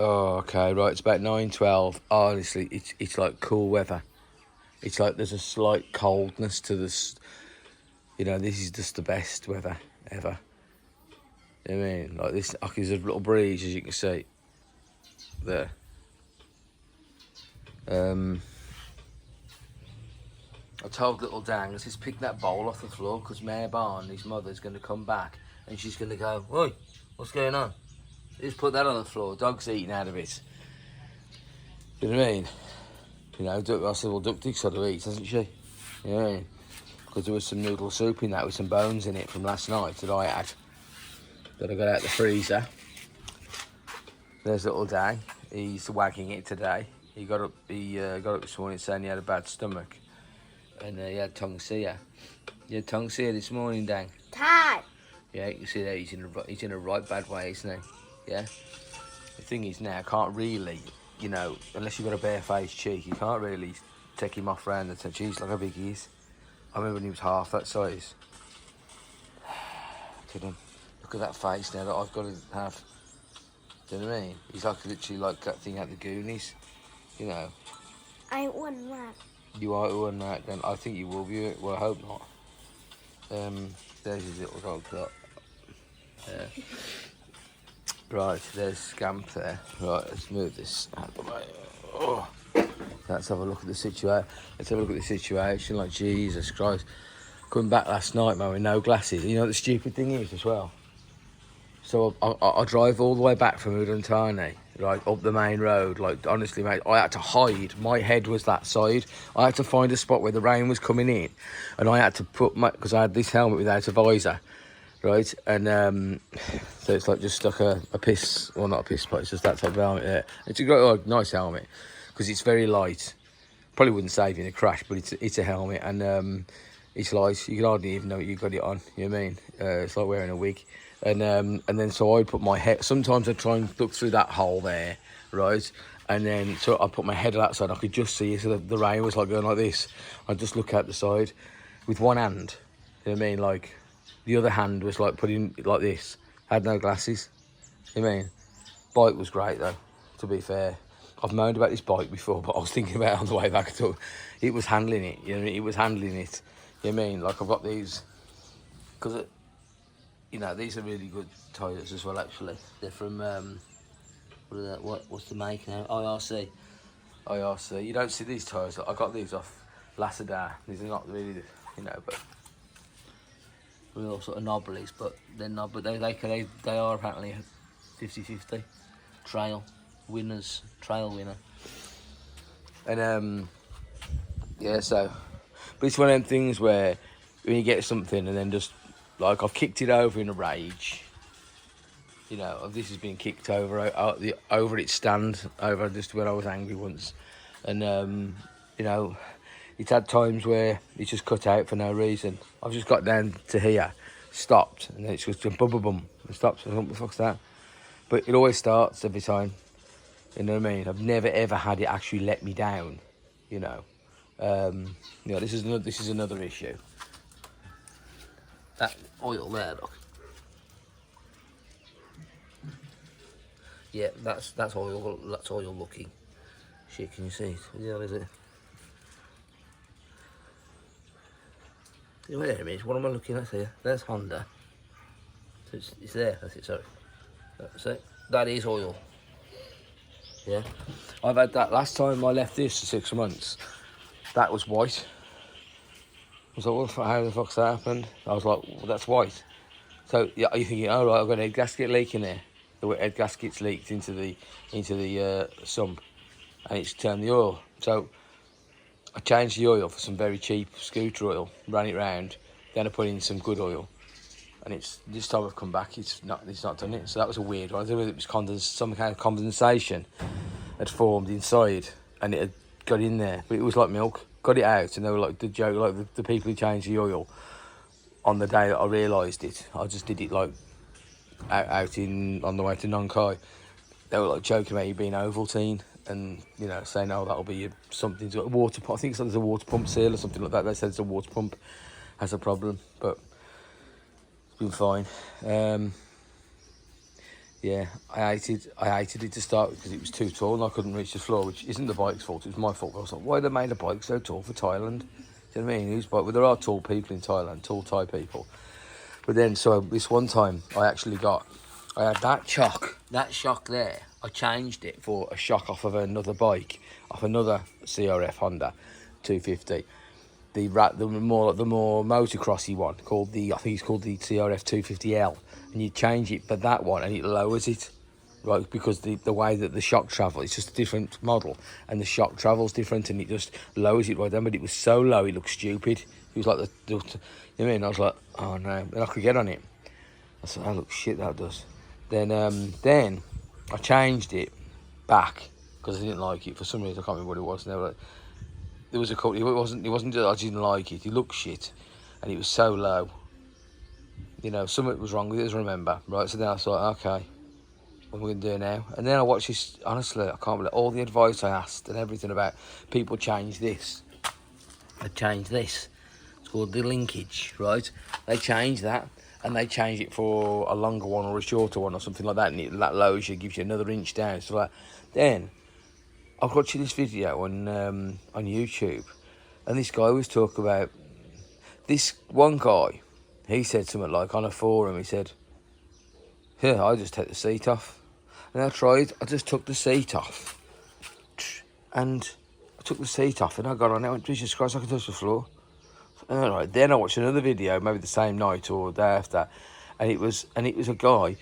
Oh, okay, right. It's about 9:12. Honestly, it's like cool weather. It's like there's a slight coldness to this. You know, this is just the best weather ever. You know what I mean, like this. Like there's a little breeze, as you can see there. I told little Dan, let's just pick that bowl off the floor because Mayor Barn, his mother's going to come back and she's going to go, oi, what's going on? Just put that on the floor. Dog's eating out of it. You know what I mean? You know, I said, well, Duck Dick's got to eat, hasn't she? You know what I mean? Because there was some noodle soup in that with some bones in it from last night that I had. That I got out of the freezer. There's little Dan. He's wagging it today. He got up this morning saying he had a bad stomach. And he had tongue sear. You had tongue sear this morning, Dan? Tired. Yeah, you can see that he's in a right bad way, isn't he? Yeah? The thing is now, I can't really, you know, unless you've got a bare-faced cheek, you can't really take him off round and say, geez, look how big he is. I remember when he was half that size. Look at him. Look at that face now that I've got to have. Do you know what I mean? He's like literally like that thing out the Goonies, you know. I won that. You are who won that, then I think you will be. Well, I hope not. There's his little dog. Look. Right, there's Scamp there. Right, let's move this out of the way. Oh. Let's have a look at the situation. Let's have a look at the situation. Like, Jesus Christ. Coming back last night, man, with no glasses. You know what the stupid thing is as well? So I drive all the way back from Udon Thani, like up the main road. Like, honestly, mate, I had to hide. My head was that side. I had to find a spot where the rain was coming in, and I had to put because I had this helmet without a visor, right? And so it's like just like a piss, well, not a piss, but it's just that type of helmet there. It's a nice helmet because it's very light. Probably wouldn't save you in a crash, but it's a helmet, and it's light. You can hardly even know you got it on. You know what I mean? It's like wearing a wig. And then so I put my head. Sometimes I try and look through that hole there, right? And then so I put my head outside. I could just see. So the rain was like going like this. I just look out the side with one hand. You know what I mean? Like the other hand was like putting like this. Had no glasses. You know what I mean? Bike was great though. To be fair, I've moaned about this bike before, but I was thinking about it on the way back. It was handling it. You know, it was handling it. You know what I mean? Like I've got these because. You know, these are really good tyres as well, actually. They're from, what's the make now? IRC. You don't see these tyres. I got these off Lassada. These are not really, you know, but real sort of knobblies, but they're not, but they are apparently 50-50. Trail winner. And, yeah, so, but it's one of them things where when you get something and then just, like, I've kicked it over in a rage. You know, this has been kicked over over its stand, over just when I was angry once. And, you know, it's had times where it's just cut out for no reason. I've just got down to here, stopped, and then it's just bum, bum, bum, and stopped. What the fuck's that? But it always starts every time. You know what I mean? I've never, ever had it actually let me down, you know. You know, this is another issue. That oil there, look. Yeah, that's oil. That's oil looking. Shit, can you see it? Yeah, is it? Yeah, there it is. What am I looking at here? There's Honda. So it's there. That's it. Sorry. That's it. That is oil. Yeah. I've had that last time I left this for 6 months. That was white. I was like, how the fuck's that happened? I was like, well, that's white. So yeah, you're thinking, oh right, I've got an head gasket leak in there. The head gasket's leaked into the sump, and it's turned the oil. So I changed the oil for some very cheap scooter oil, ran it round, then I put in some good oil, and it's this time I've come back. It's not done it. So that was a weird one. I don't know whether it was some kind of condensation had formed inside, and it had got in there, but it was like milk. Got it out, and they were like the joke, like the people who changed the oil on the day that I realised it. I just did it like out on the way to Nonkai. They were like joking about you being Ovaltine, and you know, saying, oh, that'll be something to a water pump. I think there's a water pump seal or something like that. They said it's a water pump has a problem, but it's been fine. Yeah, I hated it to start because it was too tall and I couldn't reach the floor, which isn't the bike's fault, it was my fault. I was like, why they made a bike so tall for Thailand? Do you know what I mean? Whose bike? Well, there are tall people in Thailand, tall Thai people. But then, so this one time, I had that shock there. I changed it for a shock off of another bike, off another CRF Honda 250. The more motocrossy one, I think it's called the CRF 250L, and you change it for that one, and it lowers it, right? Because the way that the shock travel, it's just a different model, and the shock travel's different, and it just lowers it right down. But it was so low, it looked stupid. It was like you know what I mean? I was like, oh no, and I could get on it. I said, that looks shit. That does. Then I changed it back because I didn't like it for some reason. I can't remember what it was. And they were like, there was a couple. It wasn't that I didn't like it. It looked shit, and it was so low. You know, something was wrong with it. I remember, right? So then I thought, okay, what are we gonna do now? And then I watched this. Honestly, I can't believe all the advice I asked and everything about people change this. They change this. It's called the linkage, right? They change that, and they change it for a longer one or a shorter one or something like that, and that lowers you, gives you another inch down. So like, then I was watching this video on YouTube, and this guy was talking about this one guy. He said something like on a forum. He said, "Yeah, I just take the seat off," and I tried. I just took the seat off, and I took the seat off, and I got on it. I went, Jesus Christ, I can touch the floor. All right. Then I watched another video, maybe the same night or the day after, and it was a guy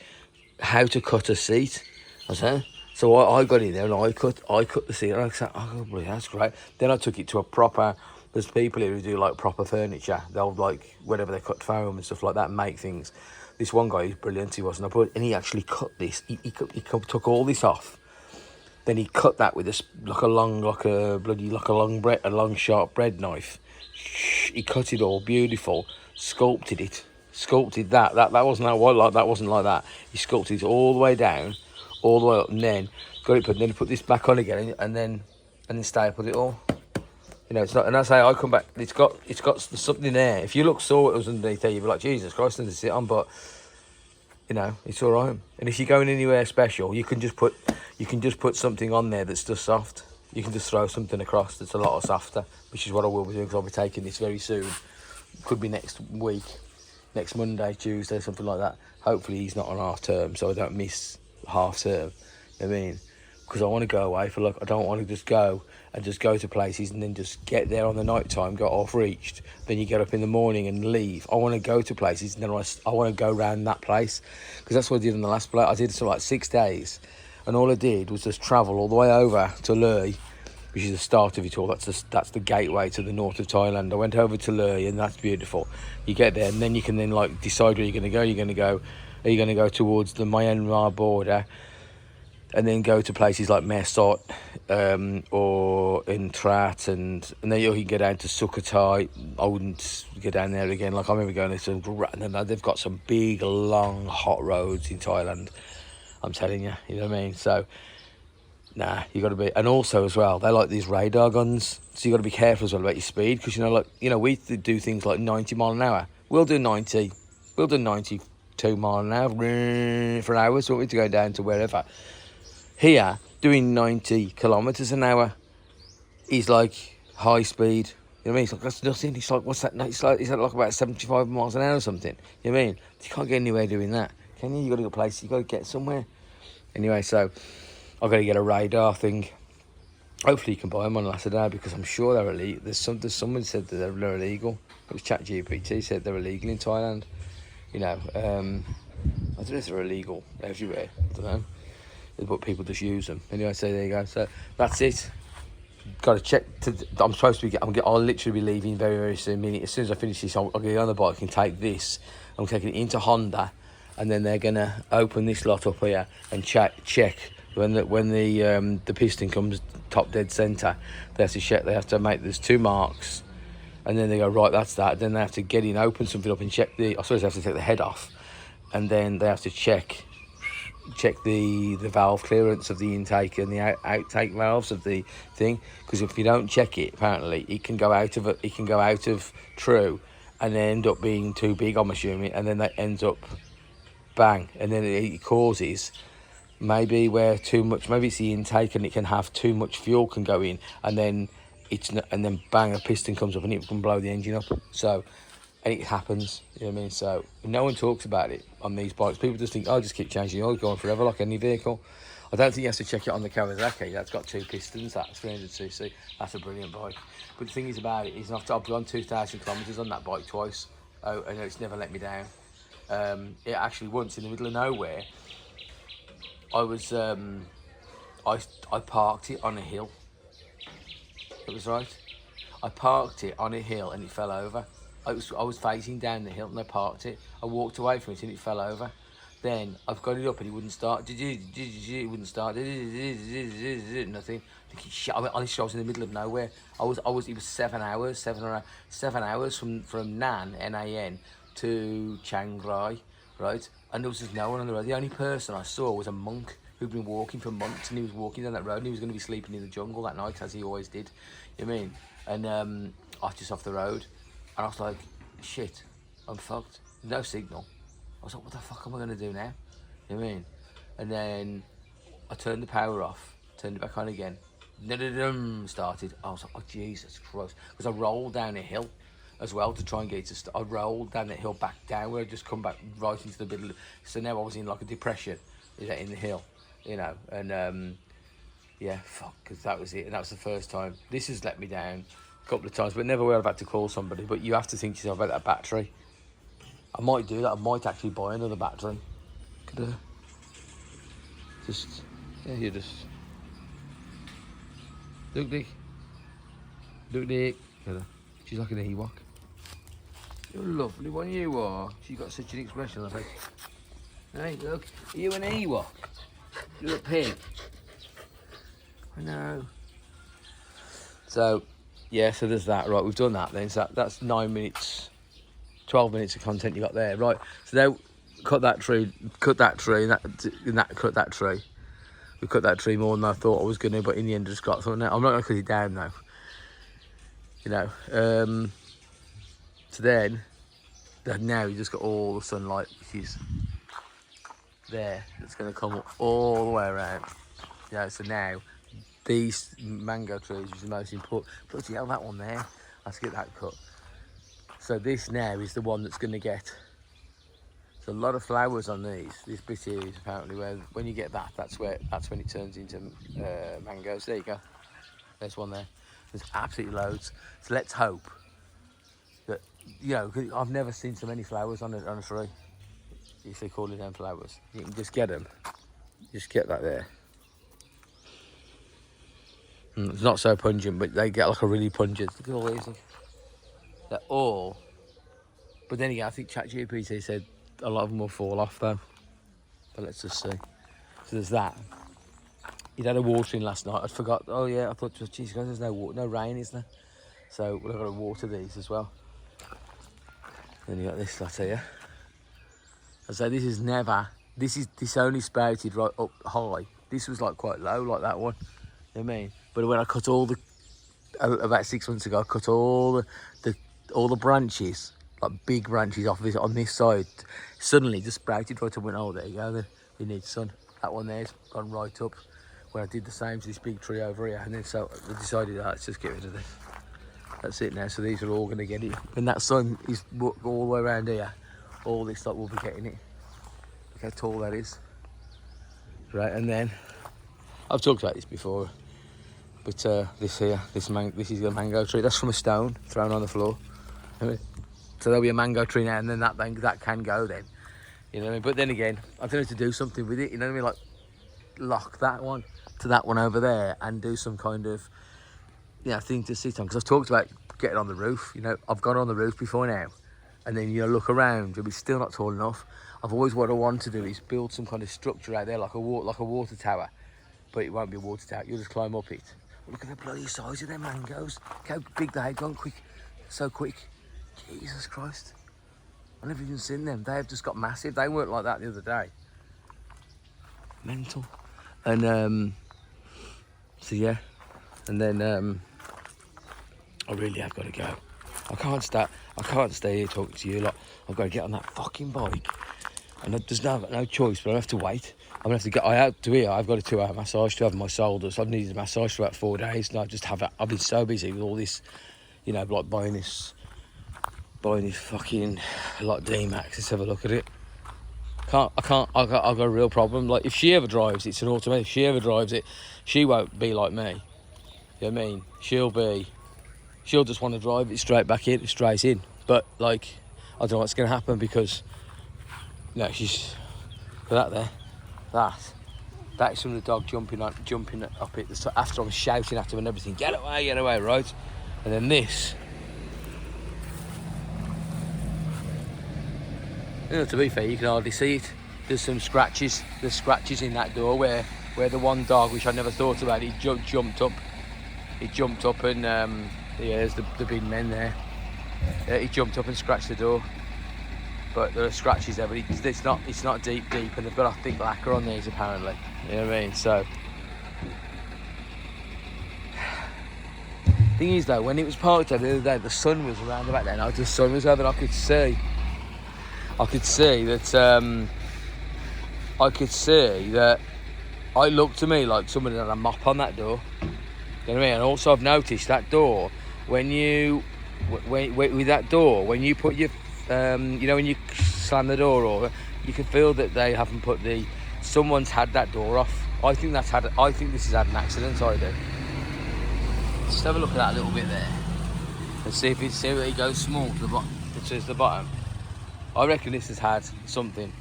how to cut a seat. I said. So I got in there and I cut the seat, and I said, oh, boy, that's great. Then I took it to a proper, there's people here who do like proper furniture. They'll like, whenever they cut foam and stuff like that, make things. This one guy, he's brilliant, he was, and he actually cut this. He took all this off. Then he cut that with a long sharp bread knife. He cut it all beautiful, sculpted that. That wasn't like that. He sculpted it all the way down, all the way up, and then got it put. Then put this back on again, and then stapled it all. You know, it's not. And that's how I come back. It's got something there. If you saw it was underneath there, you'd be like, Jesus Christ, there's to sit on. But you know, it's all right. And if you're going anywhere special, you can just put something on there that's just soft. You can just throw something across that's a lot softer, which is what I will be doing because I'll be taking this very soon. Could be next week, next Monday, Tuesday, something like that. Hopefully he's not on half term, so I don't miss half term. You know what I mean? Because I want to go away for I don't want to just go to places and then just get there on the night time, got off reached. Then you get up in the morning and leave. I want to go to places and then I want to go around that place because that's what I did in the last place. I did something like 6 days. And all I did was just travel all the way over to Leh, which is the start of it all. That's the gateway to the north of Thailand. I went over to Leh, and that's beautiful. You get there, and then you can then like decide where you're going to go. Are you going to go towards the Myanmar border, and then go to places like Mae Sot, or in Trat, and then you can go down to Sukhothai. I wouldn't go down there again. Like I remember going to, and then they've got some big, long, hot roads in Thailand. I'm telling you, you know what I mean? So, nah, you got to be... And also, as well, they like these radar guns. So you got to be careful as well about your speed. Because, we do things like 90 mile an hour. We'll do 92 mile an hour for hours. So we want to go down to wherever. Here, doing 90 kilometres an hour is like high speed. You know what I mean? It's like, that's nothing. It's like, what's that? Is that like about 75 miles an hour or something? You know what I mean? You can't get anywhere doing that. Can you? You got to go places. You got to get somewhere. Anyway, so I've got to get a radar thing. Hopefully, you can buy them on Lassadar because I'm sure they're illegal. There's someone said that they're illegal. It was ChatGPT said they're illegal in Thailand. You know, I don't know if they're illegal everywhere. I don't know, but people just use them. Anyway, so there you go. So that's it. Got to check. I'll literally be leaving very, very soon. Meaning, as soon as I finish this, I'll get on the bike and take this. I'm taking it into Honda. And then they're gonna open this lot up here and check when the piston comes top dead centre. They have to check. They have to make there's 2 marks, and then they go right. That's that. Then they have to get in, open something up, and check I suppose they have to take the head off, and then they have to check the valve clearance of the intake and the outtake valves of the thing. Because if you don't check it, apparently it can go out of true, and then end up being too big. I'm assuming, and then that ends up bang, and then it causes maybe where too much, maybe it's the intake and it can have too much fuel can go in, and then and then bang, a piston comes up and it can blow the engine up. So, and it happens, you know what I mean? So no one talks about it on these bikes. People just think, oh, just keep changing the oil, going forever like any vehicle. I don't think you have to check it on the Kawasaki. That's got 2 pistons, that's 300cc. That's a brilliant bike. But the thing is about it is I've gone 2,000 kilometres on that bike twice. Oh, and it's never let me down. It actually once in the middle of nowhere, I was I parked it on a hill. It was right. I parked it on a hill and it fell over. I was facing down the hill and I parked it. I walked away from it and it fell over. Then I've got it up and it wouldn't start. It wouldn't start. Nothing. Honestly, I was in the middle of nowhere. It was 7 hours, 7 hours from Nan to Chiang Rai, right? And there was just no one on the road. The only person I saw was a monk who'd been walking for months, and he was walking down that road and he was going to be sleeping in the jungle that night, as he always did. You know what I mean? And I was just off the road and I was like, shit, I'm fucked. No signal. I was like, what the fuck am I going to do now? You know what I mean? And then I turned the power off, turned it back on again. Started. I was like, oh, Jesus Christ. Because I rolled down a hill as well to try and get it to start. I rolled down that hill back down where I just come back right into the middle. So now I was in like a depression in the hill, you know. And yeah, fuck, because that was it. And that was the first time. This has let me down a couple of times, but never where I've had to call somebody. But you have to think to yourself about that battery. I might do that. I might actually buy another battery. Could just, yeah, you just. Look, Dick. Look, Dick. She's like an Ewok. You're a lovely one, you are. She's got such an expression on her face. Hey, look. Are you an Ewok? You're a pig. I know. So, yeah, so there's that. Right, we've done that then. So that's 9 minutes. 12 minutes of content you got there, right? So now, cut that tree, and cut that tree. We cut that tree more than I thought I was going to, but in the end, I just got something. I'm not going to cut it down though. You know. So then now you just got all the sunlight, which is there. It's going to come up all the way around. Yeah. So now these mango trees, which is the most important. Bloody hell, that one there. Let's get that cut. So this now is the one that's going to get. There's a lot of flowers on these. This bit here is apparently where when you get that's when it turns into mangoes. There you go. There's one there. There's absolutely loads. So let's hope that, you know, I've never seen so many flowers on a tree. If they call it them flowers, you can just get them. Just get that there. It's not so pungent, but they get like a really pungent. Look at all these. They're all. But then again, I think ChatGPT said a lot of them will fall off though. But let's just see. So there's that. He'd had a watering last night. I forgot. Oh yeah, I thought, geez, guys, there's no rain, is there? So we're going to water these as well. Then you got this lot here. I say this only sprouted right up high. This was like quite low, like that one. You know what I mean? But when I cut about 6 months ago, I cut all the branches, like big branches off this on this side. Suddenly just sprouted right up and went, oh, there you go, they need sun. That one there's gone right up. When I did the same to this big tree over here, and then so I decided, let's just get rid of this. That's it now, so these are all going to get it. When that sun is all the way around here, all this lot will be getting it. Look how tall that is. Right, and then, I've talked about this before, but this is a mango tree. That's from a stone thrown on the floor. So there'll be a mango tree now, and then that can go then. You know what I mean? But then again, I don't have to do something with it, you know what I mean? Like, lock that one to that one over there and do some kind of, you know, thing to sit on. Because I've talked about getting on the roof. You know, I've gone on the roof before now, and then you know, look around, you'll be still not tall enough. I've always what I want to do is build some kind of structure out there, like a water tower, but it won't be a water tower. You'll just climb up it. But look at the bloody size of them mangoes. Look how big they've gone so quick. Jesus Christ! I've never even seen them. They have just got massive. They weren't like that the other day. Mental. And so yeah, and then I really have got to go. I can't stay here talking to you. Like, I've got to get on that fucking bike and there's no choice, but I have to wait. I'm gonna have to get. I have to here. I've got a 2-hour massage to have my shoulders. I've needed a massage for about 4 days, and I just have it. I've been so busy with all this, you know, like buying this fucking like D-Max. Let's have a look at it. I can't. I've got a real problem. Like if she ever drives, it's an automatic. If she ever drives it, she won't be like me. You know what I mean? She'll just want to drive it straight back in, straight in. But like, I don't know what's going to happen because, no, she's that there, that is from the dog jumping up it. After I'm shouting at him and everything, get away, right? And then this. You know, to be fair, you can hardly see it. There's some scratches. There's scratches in that door where the one dog, which I never thought about, he jumped up. He jumped up and there's the big men there. He jumped up and scratched the door. But there are scratches there, but it's not deep, and they've got a thick lacquer on these apparently. You know what I mean? So thing is though, when it was parked there the other day, the sun was around the back there. Now the sun was over, and I could see that it looked to me like somebody had a mop on that door. You know what I mean? And also I've noticed that door, when you with that door, when you put your you know, when you slam the door over, you can feel that they haven't put someone's had that door off. I think this has had an accident. I do. Just have a look at that a little bit there and see if it goes small to the bottom. To the bottom. I reckon this has had something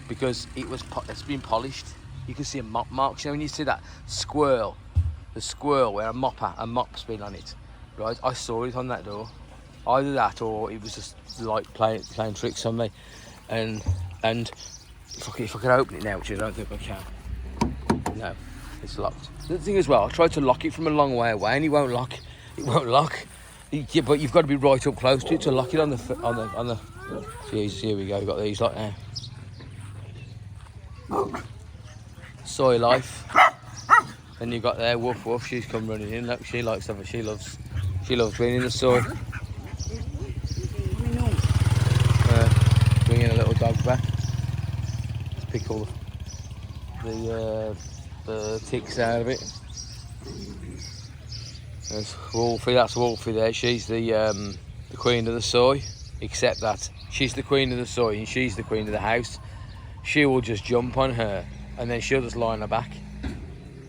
because it's been polished. You can see a mop marks. You know when you see that the squirrel where a mop's been on it, right? I saw it on that door. Either that or it was just like playing tricks on me. And if I can open it now, which I don't think I can. No, it's locked. The thing as well, I tried to lock it from a long way away and it won't lock. Yeah, but you've got to be right up close to it to lock it on the. Jesus, here we go. We've got these locked now. Soy life. Then you got there, woof woof. She's come running in. Look, she loves cleaning the soy. Bringing a little dog back. Let's pick all the ticks out of it. There's Wolfie. That's Wolfie there. She's the queen of the soy. Except that she's the queen of the soy and she's the queen of the house. She will just jump on her and then she'll just lie on her back.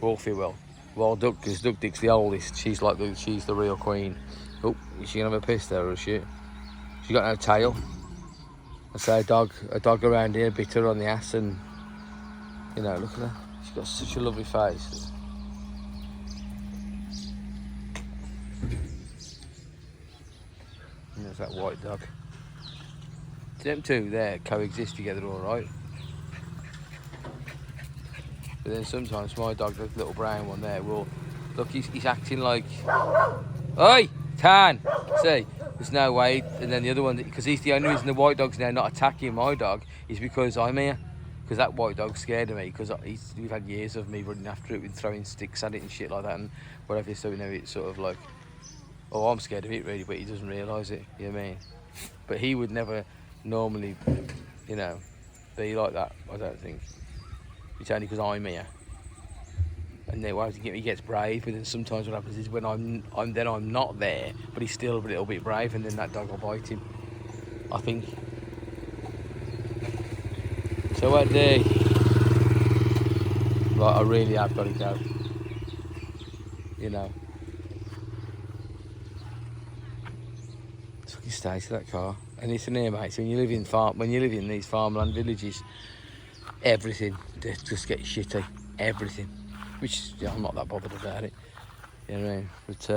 Wolfie will. Well, because Duck Dick's the oldest. She's the real queen. Oh, is she gonna have a piss there or is she? She's got no tail. I say a dog around here bit her on the ass and, you know, look at her. She's got such a lovely face. And there's that white dog. Them two there coexist together all right. But then sometimes my dog, the little brown one there, will look. He's acting like, oi, Tan. See, there's no way. And then the other one, because he's the only reason the white dog's now not attacking my dog, is because I'm here. Because that white dog's scared of me. Because we've had years of me running after it with throwing sticks at it and shit like that and whatever. So you know, it's sort of like, oh, I'm scared of it really, but he doesn't realise it. You know what I mean? But he would never normally, you know, be like that. I don't think. It's only because I'm here. And then he gets brave, but then sometimes what happens is when I'm not there, but he's still a little bit brave, and then that dog will bite him. I think. So what day? Right, I really have got to go. You know. Fucking stay to that car. And it's in here, mate. So when you live in these farmland villages, everything just gets shitty. Everything. Which, yeah, I'm not that bothered about it. You know what I mean? But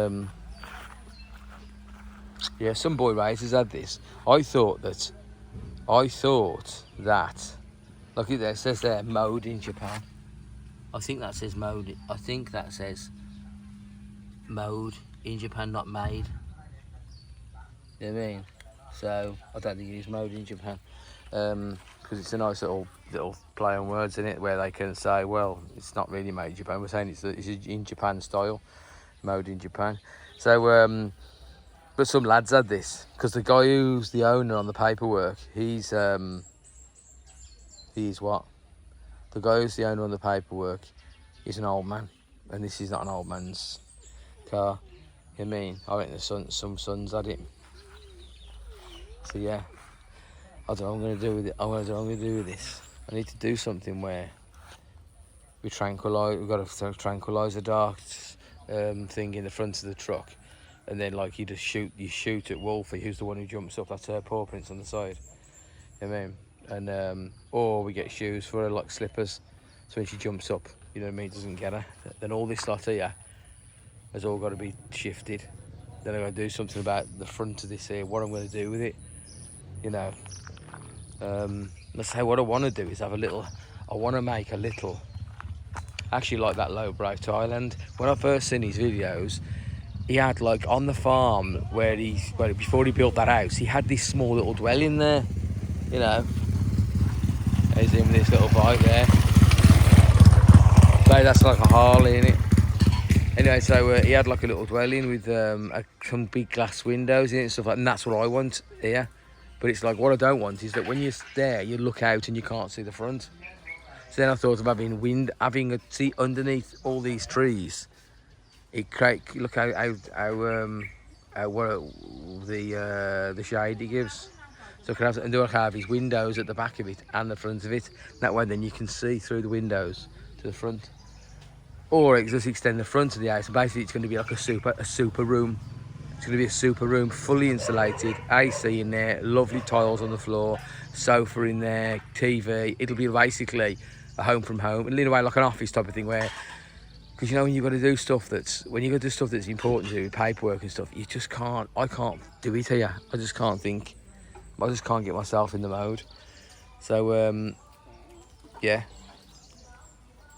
yeah, some boy racers had this. I thought that look at there, it says there, mode in Japan. I think that says mode in Japan, not made. You know what I mean? So I don't think it's mode in Japan. Because it's a nice little play on words in it, where they can say, well, it's not really made in Japan. We're saying it's in Japan style, mode in Japan. So, but some lads had this because the guy who's the owner on the paperwork, he's He's what? The guy who's the owner of the paperwork is an old man, and this is not an old man's car. You know what I mean? I reckon some sons had it. So yeah, I don't know what I'm going to do with it. I don't know what I'm going to do with this. I need to do something where we've got to tranquilise the dark thing in the front of the truck, and then like you shoot at Wolfie, who's the one who jumps up. That's her paw prints on the side. You know what I mean? And or we get shoes for her, like slippers, so when she jumps up, you know what I mean, doesn't get her. Then all this lot here has all got to be shifted. Then I've got to do something about the front of this here, what I'm going to do with it, you know. Let's say what I want to do is I want to make a little, actually like that lowbrow Thailand. When I first seen his videos, he had like on the farm where before he built that house, he had this small little dwelling there, you know. There's him with this little bike there. So that's like a Harley, innit? Anyway, so he had like a little dwelling with some big glass windows in it and stuff like that, and that's what I want here. But it's like, what I don't want is that when you're there, you look out and you can't see the front. So then I thought of having a seat underneath all these trees. Look how what the shade it gives. So I can have his windows at the back of it and the front of it. That way then you can see through the windows to the front. Or it just extend the front of the house. Basically it's going to be like a super room. It's going to be a super room, fully insulated, AC in there, lovely tiles on the floor, sofa in there, TV. It'll be basically a home from home, and in a way like an office type of thing where, because you know when you've got to do stuff that's important to do, paperwork and stuff, you just can't, I can't do it here. I just can't think. I just can't get myself in the mode. So yeah,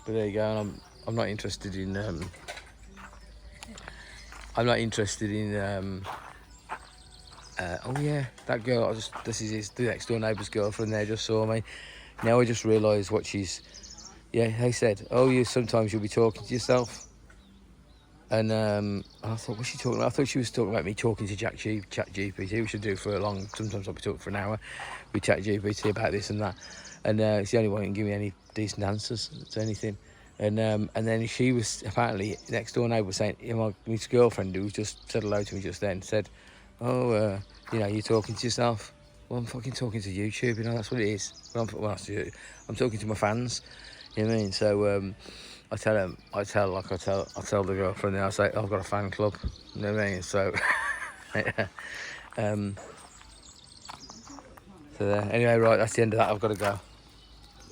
but there you go. And I'm not interested in oh yeah, that girl. This is the next door neighbour's girlfriend. There just saw me. Now I just realised what she's. Yeah, they said, oh, sometimes you'll be talking to yourself. And I thought, what's she talking about? I thought she was talking about me talking to ChatGPT, which I do for a long. Sometimes I'll be talking for an hour with ChatGPT about this and that. And it's the only one who can give me any decent answers to anything. And then she was apparently next door neighbour was saying, my girlfriend who just said hello to me just then said, oh, you're talking to yourself. Well, I'm fucking talking to YouTube, that's what it is. I'm talking to my fans, you know what I mean? So I tell the girlfriend, I say, I've got a fan club, you know what I mean? So, so there. Anyway, right, that's the end of that. I've got to go.